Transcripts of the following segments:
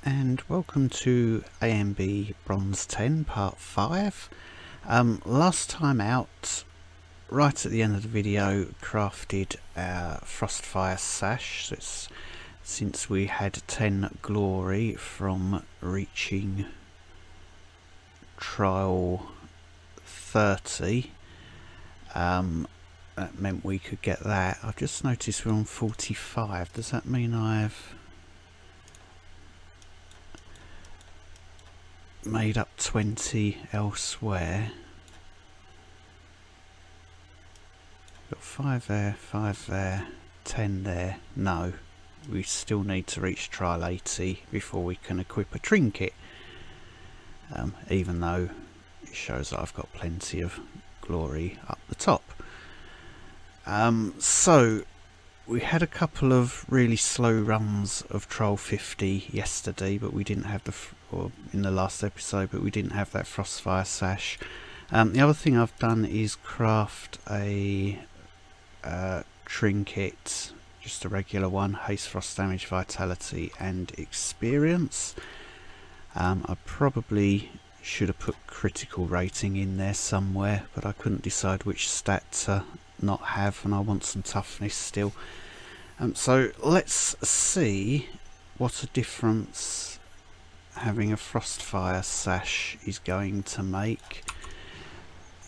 and welcome to ANB Bronze 10 Part 5. Last time out, right at the end of the video, crafted our Frostfire sash. So since we had 10 glory from reaching trial 30, that meant we could get that. I've just noticed we're on 45. Does that mean I've made up 20 elsewhere? Got 5 there, 5 there, 10 there. No, we still need to reach trial 80 before we can equip a trinket, even though it shows that I've got plenty of glory up the top. So we had a couple of really slow runs of trial 50 yesterday, but we didn't have or in the last episode, but we didn't have that Frostfire sash. The other thing I've done is craft a trinket, just a regular one, haste, frost damage, vitality and experience. I probably should have put critical rating in there somewhere, but I couldn't decide which stat to not have, and I want some toughness still. So let's see what a difference having a Frostfire sash is going to make,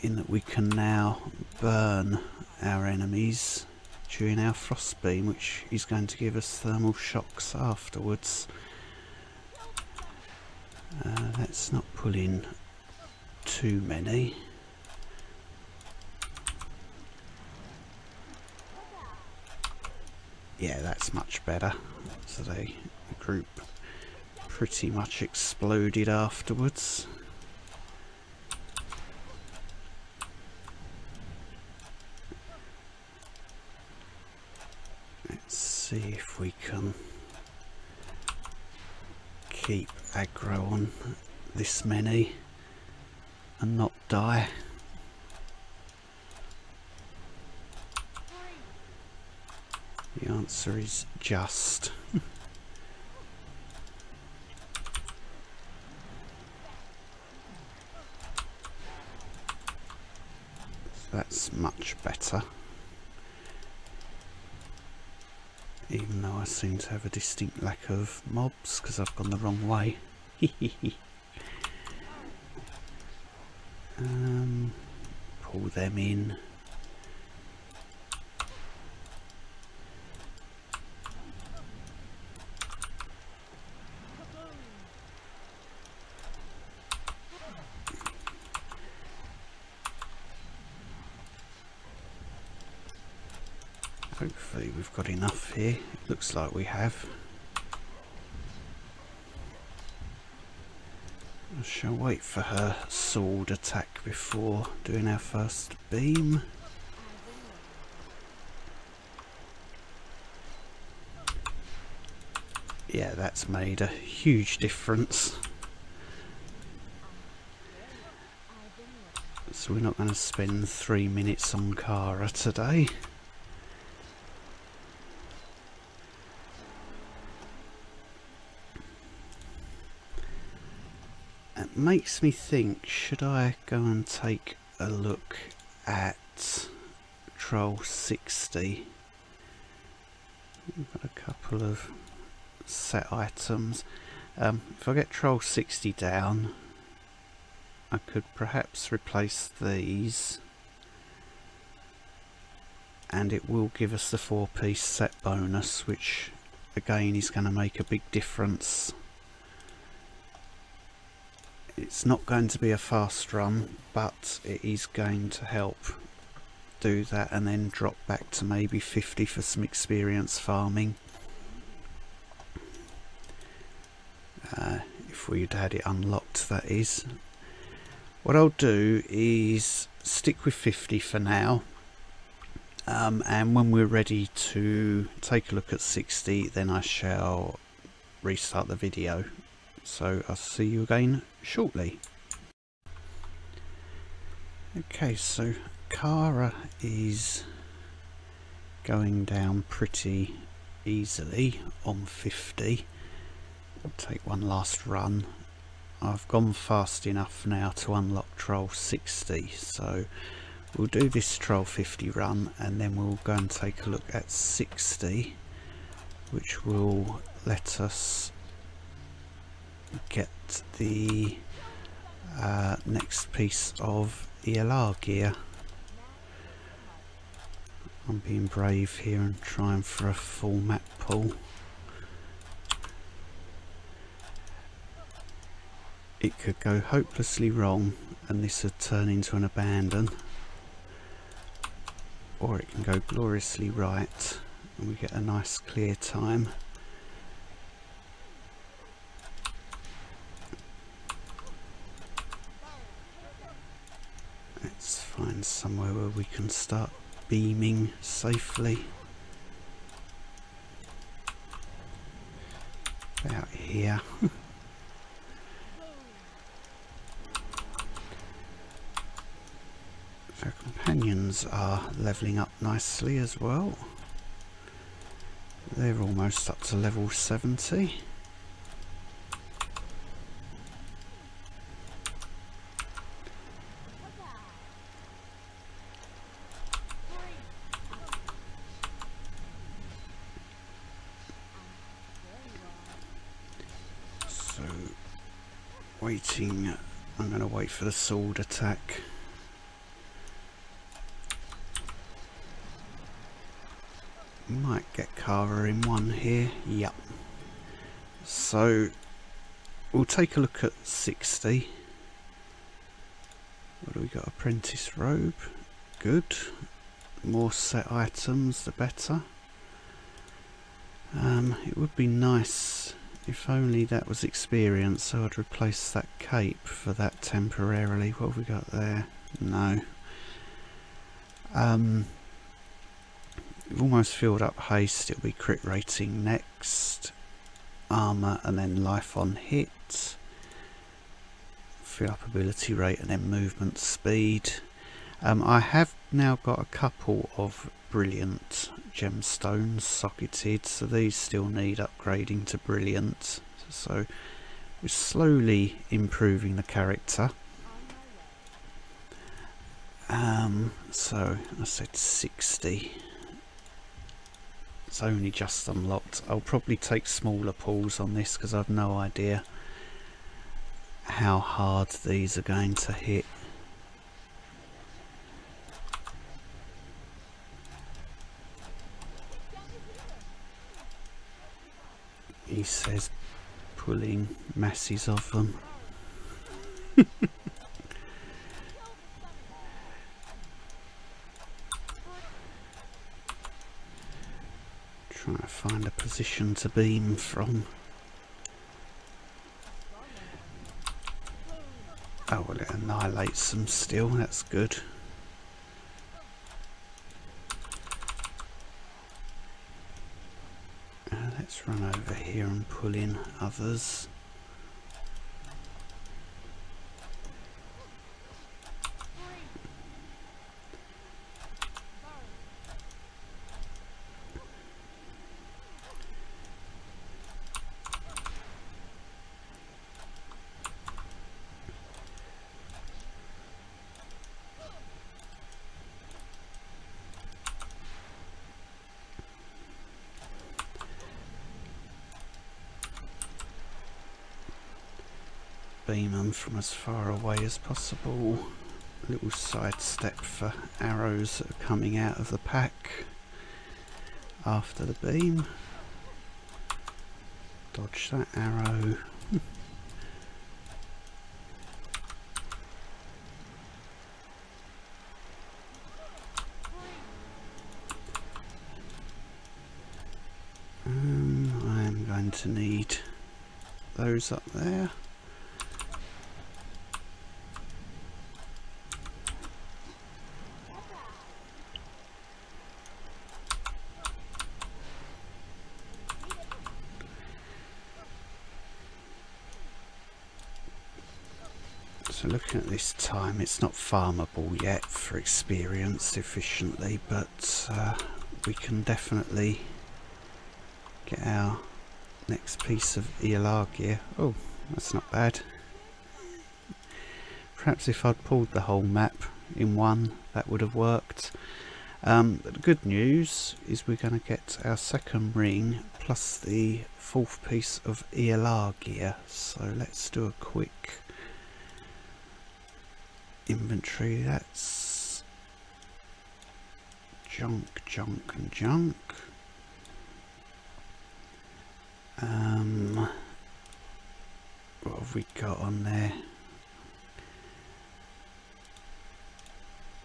in that we can now burn our enemies during our frost beam, which is going to give us thermal shocks afterwards. Let's not pull in too many. Yeah, that's much better. So the group pretty much exploded afterwards. Let's see if we can keep aggro on this many and not die. The answer is just. That's much better. Even though I seem to have a distinct lack of mobs because I've gone the wrong way. Pull them in. Hopefully we've got enough here. It looks like we have. I shall wait for her sword attack before doing our first beam. Yeah, that's made a huge difference. So we're not going to spend 3 minutes on Kara today. It makes me think, should I go and take a look at Troll 60? We've got a couple of set items. If I get Troll 60 down, I could perhaps replace these, and it will give us the 4-piece set bonus, which again is going to make a big difference. It's not going to be a fast run, but it is going to help do that, and then drop back to maybe 50 for some experience farming. If we'd had it unlocked, that is. What I'll do is stick with 50 for now, and when we're ready to take a look at 60, then I shall restart the video. So I'll see you again shortly. Okay, so Kara is going down pretty easily on 50. take one last run. I've gone fast enough now to unlock Troll 60, so we'll do this Troll 50 run and then we'll go and take a look at 60, which will let us get the next piece of ELR gear. I'm being brave here and trying for a full map pull. It could go hopelessly wrong and this would turn into an abandon, or it can go gloriously right and we get a nice clear time. Let's find somewhere where we can start beaming safely. About here. So companions are levelling up nicely as well. They're almost up to level 70. So waiting, I'm going to wait for the sword attack. Might get Kara in one here. Yep. So we'll take a look at 60. What do we got? Apprentice robe. Good. More set items, the better. It would be nice if only that was experience, so I'd replace that cape for that temporarily. What have we got there? No. We've almost filled up haste. It'll be crit rating next, armour and then life on hit, fill up ability rate and then movement speed. I have now got a couple of brilliant gemstones socketed, so these still need upgrading to brilliant, so we're slowly improving the character. So I said 60. It's only just unlocked. I'll probably take smaller pulls on this because I've no idea how hard these are going to hit. He says pulling masses of them. Trying to find a position to beam from. Oh, well, it annihilates them still, that's good. Let's run over here and pull in others. Beam them from as far away as possible. A little side step for arrows that are coming out of the pack after the beam. Dodge that arrow. I am going to need those up there. So looking at this time, it's not farmable yet for experience efficiently, but we can definitely get our Next piece of ELR gear. Oh, that's not bad. Perhaps if I'd pulled the whole map in one, that would have worked. But the good news is we're going to get our second ring plus the fourth piece of ELR gear. So let's do a quick inventory. That's junk, junk and junk. What have we got on there?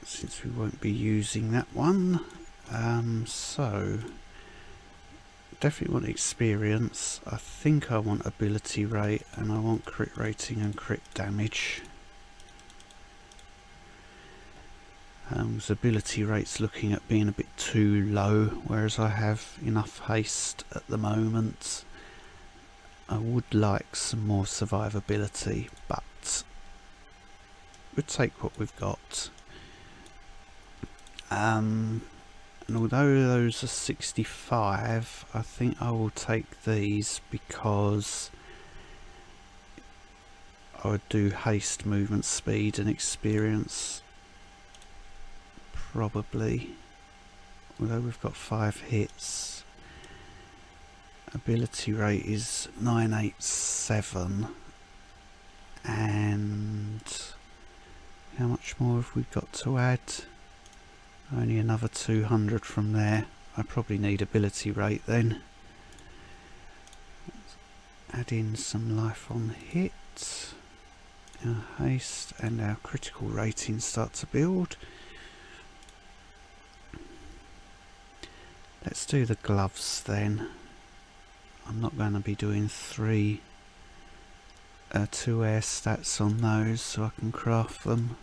Since we won't be using that one, so definitely want experience. I think I want ability rate, and I want crit rating and crit damage. So ability rate's looking at being a bit too low, whereas I have enough haste at the moment. I would like some more survivability, but we'll take what we've got. And although those are 65, I think I will take these because I would do haste, movement, speed and experience probably. Although we've got 5 hits. Ability rate is 987, and how much more have we got to add? Only another 200 from there. I probably need ability rate then. Let's add in some life on hit. Our haste and our critical rating start to build. Let's do the gloves then. I'm not going to be doing 2 air stats on those, so I can craft them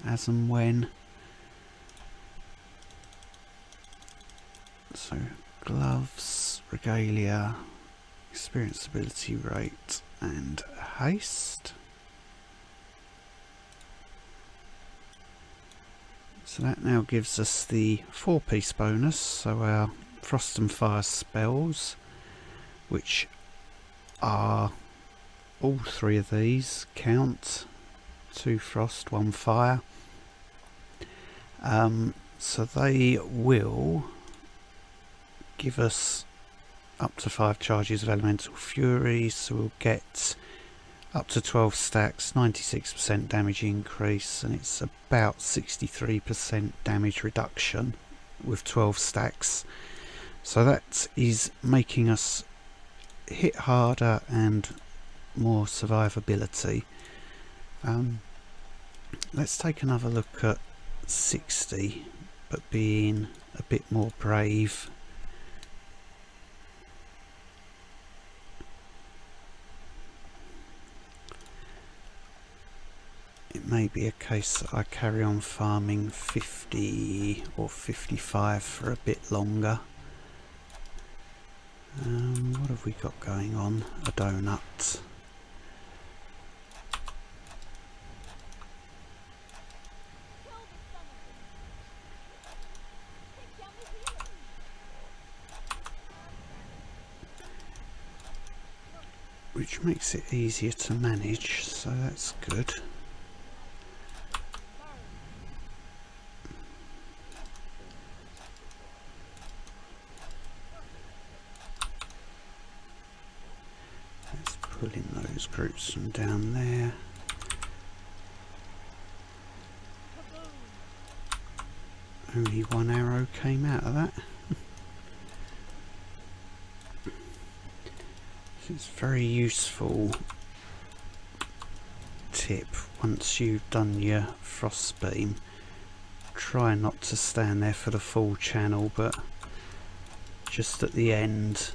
as and when. So gloves, regalia, experience, ability rate and haste. So that now gives us the 4-piece bonus, so our frost and fire spells, which are all 3 of these count, 2 frost, 1 fire. So they will give us up to 5 charges of elemental fury, so we'll get up to 12 stacks, 96% damage increase, and it's about 63% damage reduction with 12 stacks. So that is making us hit harder and more survivability. Let's take another look at 60, but being a bit more brave. It may be a case that I carry on farming 50 or 55 for a bit longer. What have we got going on? A donut. Which makes it easier to manage, so that's good. Pull in those groups from down there. Only 1 arrow came out of that. It's a very useful tip. Once you've done your frost beam, try not to stand there for the full channel, but just at the end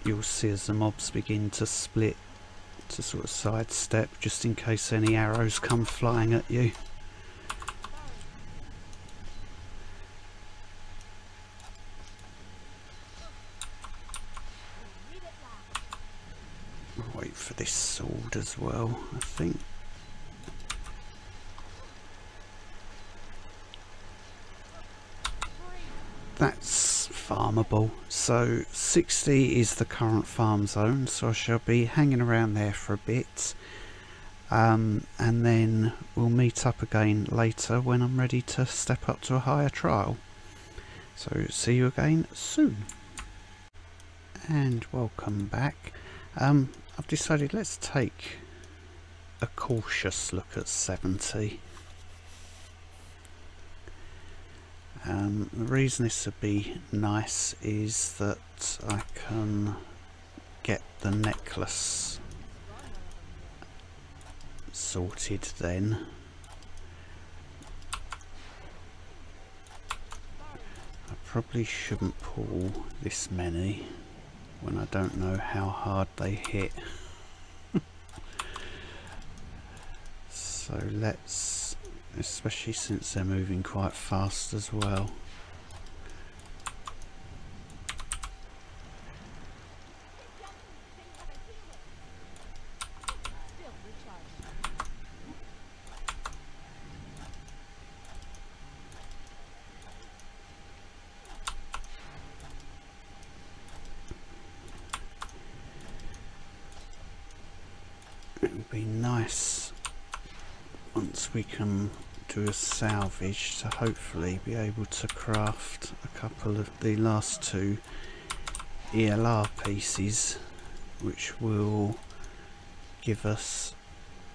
you'll see as the mobs begin to split, to sort of sidestep, just in case any arrows come flying at you. I'll wait for this sword as well, I think. That's farmable. So 60 is the current farm zone, so I shall be hanging around there for a bit, and then we'll meet up again later when I'm ready to step up to a higher trial. So see you again soon. And welcome back. I've decided let's take a cautious look at 70. The reason this would be nice is that I can get the necklace sorted then. I probably shouldn't pull this many when I don't know how hard they hit. So let's, especially since they're moving quite fast as well. It would be nice once we can do a salvage to hopefully be able to craft a couple of the last two ELR pieces, which will give us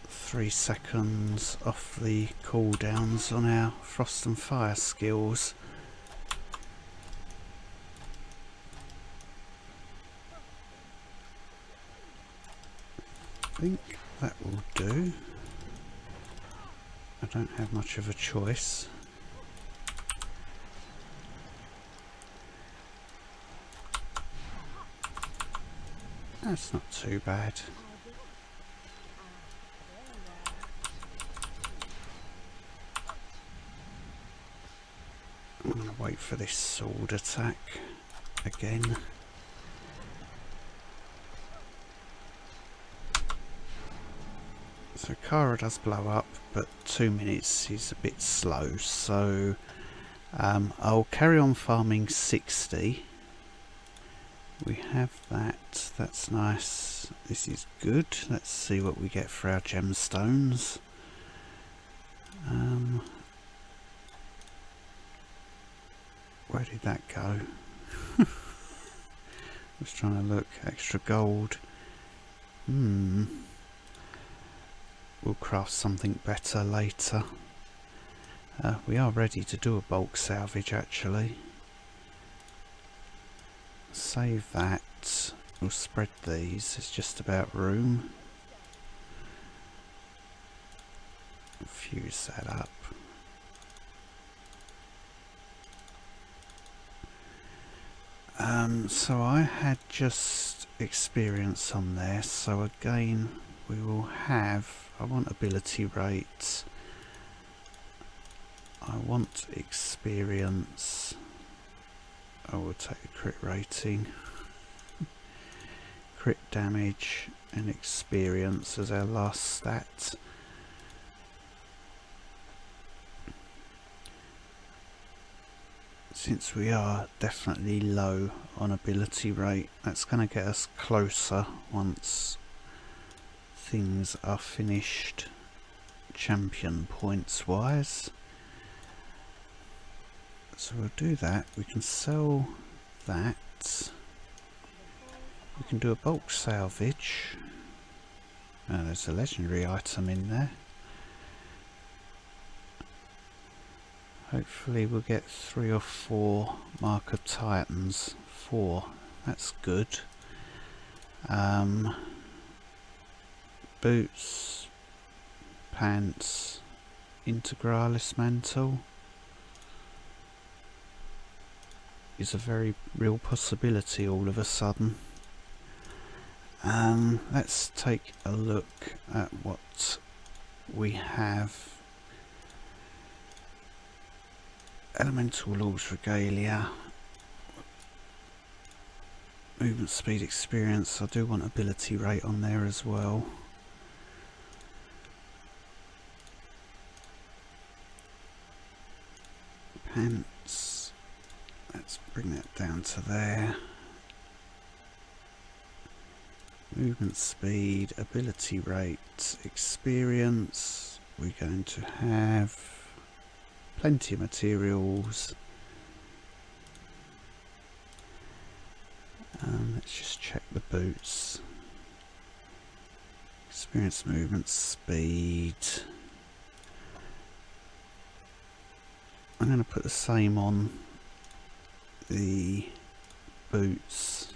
3 seconds off the cooldowns on our frost and fire skills. I think that will do. I don't have much of a choice. That's not too bad. I'm going to wait for this sword attack again. So Kara does blow up, but 2 minutes is a bit slow, so I'll carry on farming 60. We have that, that's nice. This is good. Let's see what we get for our gemstones. Where did that go? I was trying to look. Extra gold. We'll craft something better later. We are ready to do a bulk salvage actually. Save that. We'll spread these. It's just about room. Fuse that up. So I had just experience on there, so again we will have, I want ability rates, I want experience, I will take a crit rating, crit damage and experience as our last stat. Since we are definitely low on ability rate, that's going to get us closer once things are finished champion points wise. So we'll do that. We can sell that. We can do a bulk salvage. Oh, there's a legendary item in there. Hopefully we'll get 3 or 4 Mark of Titans. 4, that's good. Boots, pants, Integralis mantle is a very real possibility all of a sudden. Let's take a look at what we have. Elemental Lord's Regalia, movement speed, experience. I do want ability rate on there as well. Pants, that's Bring that down to there. Movement speed, ability rate, experience. We're going to have plenty of materials. Let's just check the boots. Experience, movement speed. I'm going to put the same on the boots.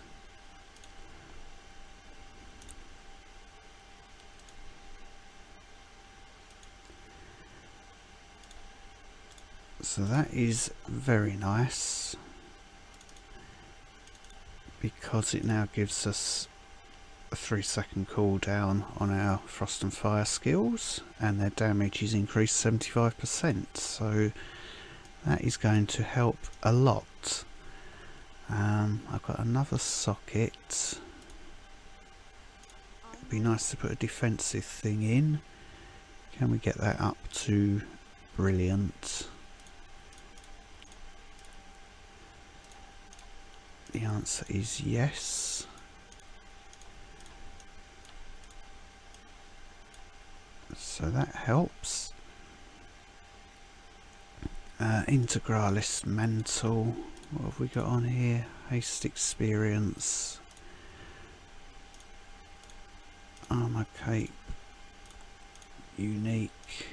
So that is very nice, because it now gives us a 3-second cooldown on our frost and fire skills, and their damage is increased 75%, so that is going to help a lot. I've got another socket. It'd be nice to put a defensive thing in. Can we get that up to brilliant? The answer is yes. So that helps. Integralis mantle. What have we got on here? Haste experience. Armor cape. Unique.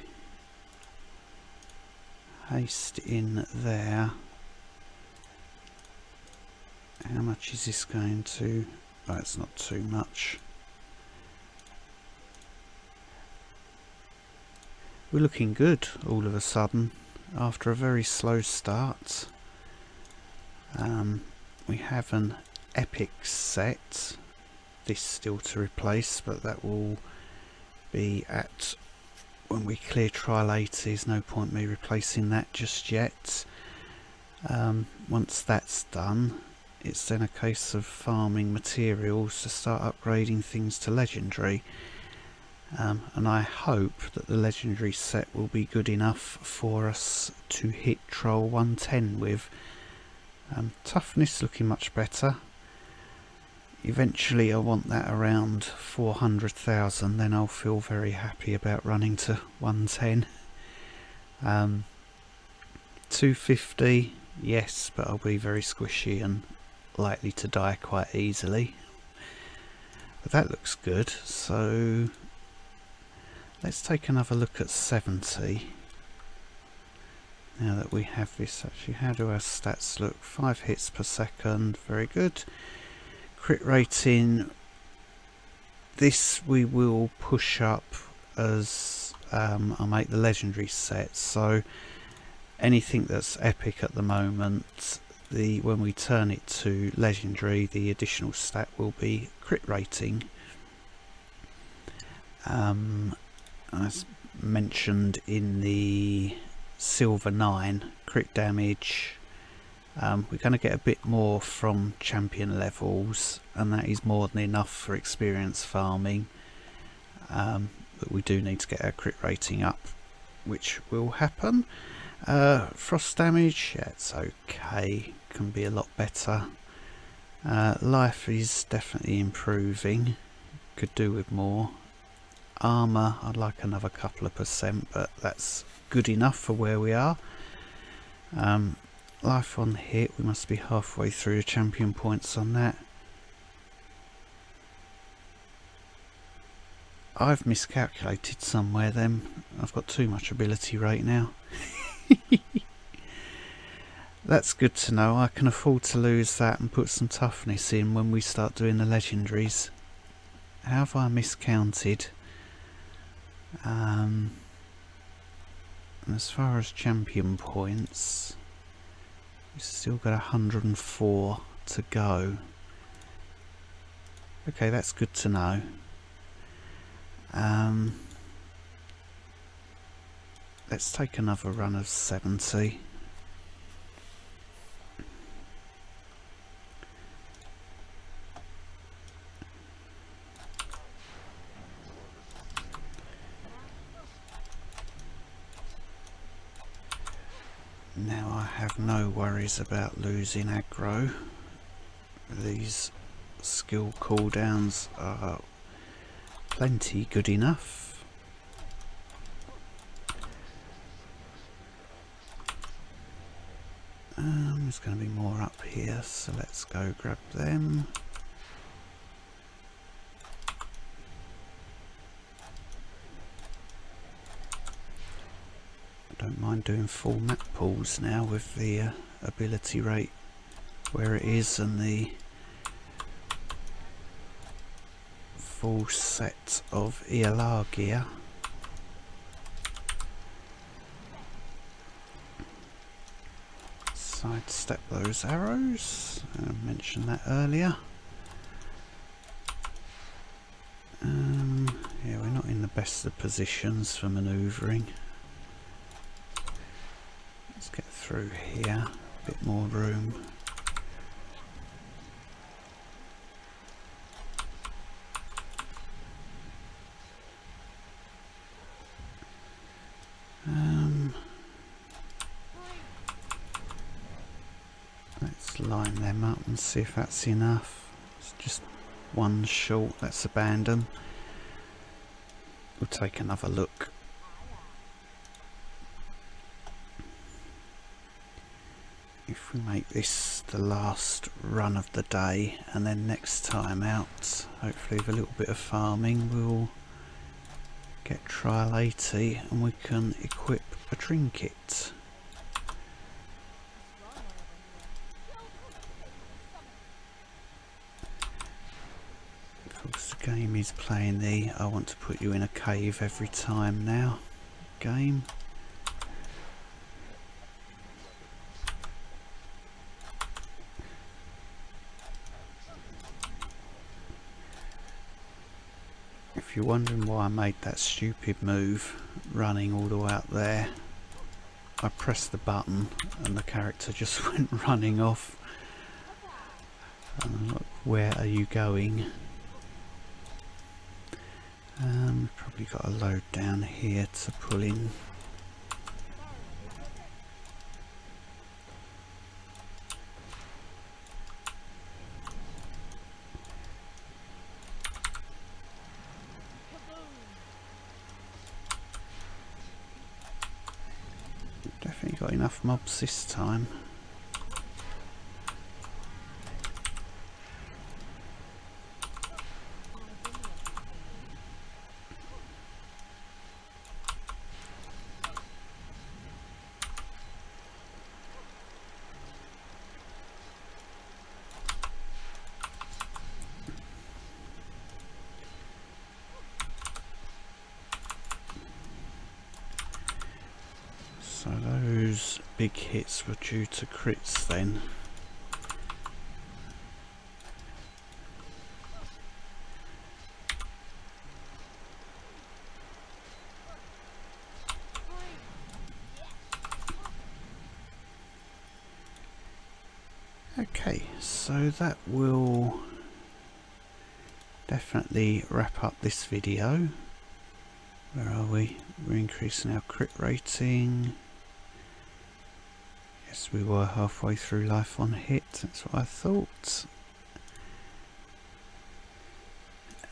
Haste in there. How much is this going to? Oh, it's not too much. We're looking good all of a sudden after a very slow start. We have an epic set. This still to replace, but that will be at when we clear trial 80. There's no point me replacing that just yet. Once that's done, it's then a case of farming materials to start upgrading things to legendary, and I hope that the legendary set will be good enough for us to hit Troll 110 with. Toughness looking much better. Eventually I want that around 400,000, then I'll feel very happy about running to 110. 250, yes, but I'll be very squishy and likely to die quite easily. But that looks good, so let's take another look at 70. Now that we have this, actually, how do our stats look? 5 hits per second, very good. Crit rating, this we will push up as I make the legendary set, so anything that's epic at the moment, when we turn it to legendary, the additional stat will be crit rating. As mentioned in the Silver 9, crit damage, we're going to get a bit more from champion levels, and that is more than enough for experience farming, but we do need to get our crit rating up, which will happen. Frost damage, yeah, it's okay, can be a lot better. Life is definitely improving, could do with more. Armour, I'd like another couple of %, but that's good enough for where we are. Life on hit, we must be halfway through the champion points on that. I've miscalculated somewhere then. I've got too much ability rate now. That's good to know. I can afford to lose that and put some toughness in when we start doing the legendaries. How have I miscounted? And as far as champion points, we've still got 104 to go. Okay, that's good to know. Let's take another run of 70. Now I have no worries about losing aggro. These skill cooldowns are plenty good enough. There's going to be more up here, so let's go grab them. I don't mind doing full map pulls now with the ability rate where it is and the full set of ELR gear. Sidestep those arrows, I mentioned that earlier. Yeah, we're not in the best of positions for manoeuvring. Let's get through here, a bit more room. Let's line them up and see if that's enough. It's just one short, let's abandon. We'll take another look. If we make this the last run of the day, and then next time out, hopefully with a little bit of farming, we'll get trial 80 and we can equip a trinket. Of course the game is playing the I want to put you in a cave every time now game. If you're wondering why I made that stupid move running all the way up there, I pressed the button and the character just went running off. Where are you going? Probably got a load down here to pull in. Definitely got enough mobs this time. So those big hits were due to crits then. Okay, so that will definitely wrap up this video. Where are we? We're increasing our crit rating. Yes, we were halfway through life on hit, that's what I thought.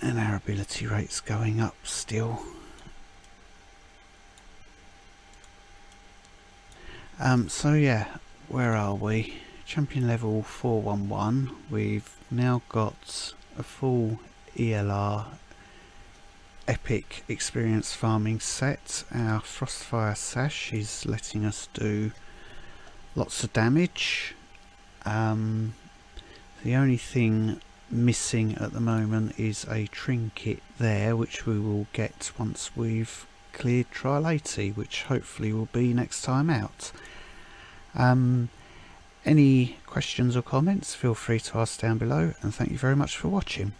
And our ability rate's going up still. So yeah, where are we? Champion level 411. We've now got a full ELR epic experience farming set. Our Frostfire Sash is letting us do lots of damage. The only thing missing at the moment is a trinket there, which we will get once we've cleared trial 80, which hopefully will be next time out. Any questions or comments, feel free to ask down below, and thank you very much for watching.